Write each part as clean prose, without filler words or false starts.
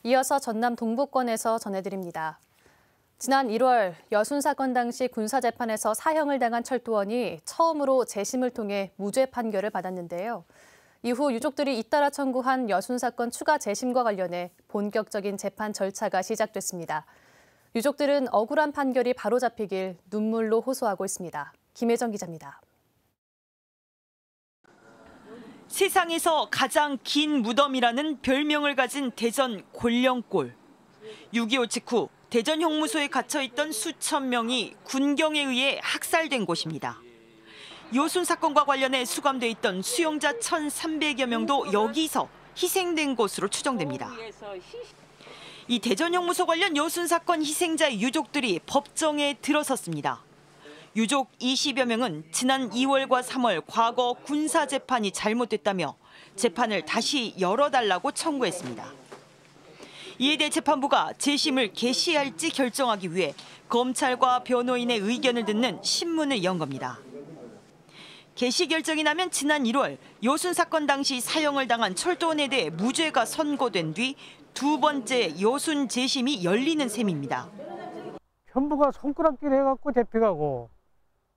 이어서 전남 동부권에서 전해드립니다. 지난 1월 여순 사건 당시 군사재판에서 사형을 당한 철도원이 처음으로 재심을 통해 무죄 판결을 받았는데요. 이후 유족들이 잇따라 청구한 여순 사건 추가 재심과 관련해 본격적인 재판 절차가 시작됐습니다. 유족들은 억울한 판결이 바로잡히길 눈물로 호소하고 있습니다. 김혜정 기자입니다. 세상에서 가장 긴 무덤이라는 별명을 가진 대전 곤령골. 6.25 직후 대전 형무소에 갇혀있던 수천 명이 군경에 의해 학살된 곳입니다. 여순 사건과 관련해 수감돼 있던 수용자 1,300여 명도 여기서 희생된 것으로 추정됩니다. 이 대전 형무소 관련 여순 사건 희생자의 유족들이 법정에 들어섰습니다. 유족 20여 명은 지난 2월과 3월 과거 군사 재판이 잘못됐다며 재판을 다시 열어달라고 청구했습니다. 이에 대해 재판부가 재심을 개시할지 결정하기 위해 검찰과 변호인의 의견을 듣는 신문을 연 겁니다. 개시 결정이 나면 지난 1월 여순 사건 당시 사형을 당한 철도원에 대해 무죄가 선고된 뒤 두 번째 여순 재심이 열리는 셈입니다. 현부가 손가락질 해갖고 잡혀가고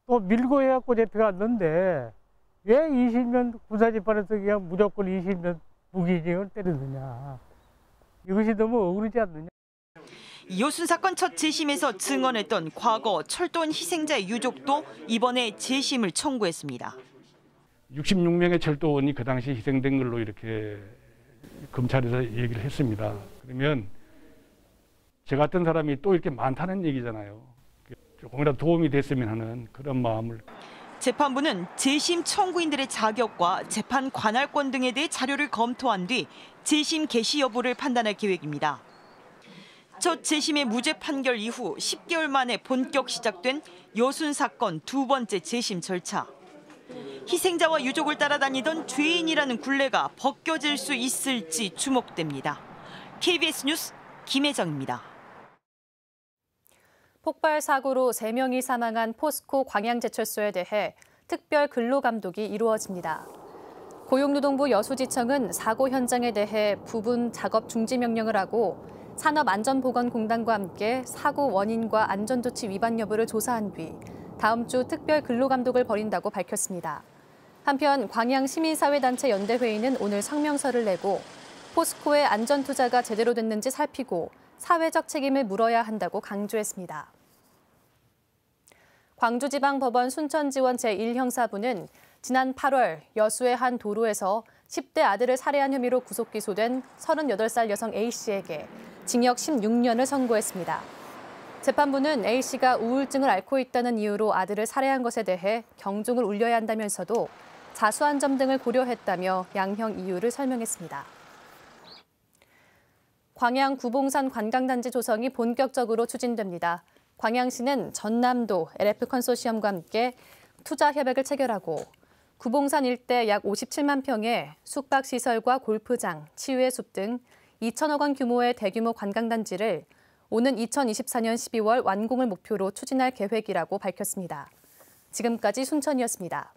또 밀고 해갖고 잡혀갔는데 왜 20년 군사재판에서 그냥 무조건 20년 무기징역을 때리느냐. 이것이 너무 억울하지 않느냐. 여순 사건 첫 재심에서 증언했던 과거 철도원 희생자의 유족도 이번에 재심을 청구했습니다. 66명의 철도원이 그 당시 희생된 걸로 이렇게 검찰에서 얘기를 했습니다. 그러면 저 같은 사람이 또 이렇게 많다는 얘기잖아요. 조금이라도 도움이 됐으면 하는 그런 마음을. 재판부는 재심 청구인들의 자격과 재판 관할권 등에 대해 자료를 검토한 뒤 재심 개시 여부를 판단할 계획입니다. 첫 재심의 무죄 판결 이후 10개월 만에 본격 시작된 여순 사건 두 번째 재심 절차. 희생자와 유족을 따라다니던 죄인이라는 굴레가 벗겨질 수 있을지 주목됩니다. KBS 뉴스 김혜정입니다. 폭발 사고로 3명이 사망한 포스코 광양제철소에 대해 특별 근로감독이 이루어집니다. 고용노동부 여수지청은 사고 현장에 대해 부분 작업 중지 명령을 하고 산업안전보건공단과 함께 사고 원인과 안전조치 위반 여부를 조사한 뒤 다음 주 특별 근로감독을 벌인다고 밝혔습니다. 한편 광양시민사회단체 연대회의는 오늘 성명서를 내고 포스코의 안전투자가 제대로 됐는지 살피고 사회적 책임을 물어야 한다고 강조했습니다. 광주지방법원 순천지원 제1형사부는 지난 8월 여수의 한 도로에서 10대 아들을 살해한 혐의로 구속 기소된 38살 여성 A씨에게 징역 16년을 선고했습니다. 재판부는 A씨가 우울증을 앓고 있다는 이유로 아들을 살해한 것에 대해 경종을 울려야 한다면서도 자수한 점 등을 고려했다며 양형 이유를 설명했습니다. 광양 구봉산 관광단지 조성이 본격적으로 추진됩니다. 광양시는 전남도 LF 컨소시엄과 함께 투자 협약을 체결하고 구봉산 일대 약 57만 평의 숙박시설과 골프장, 치유의 숲 등 2천억 원 규모의 대규모 관광단지를 오는 2024년 12월 완공을 목표로 추진할 계획이라고 밝혔습니다. 지금까지 순천이었습니다.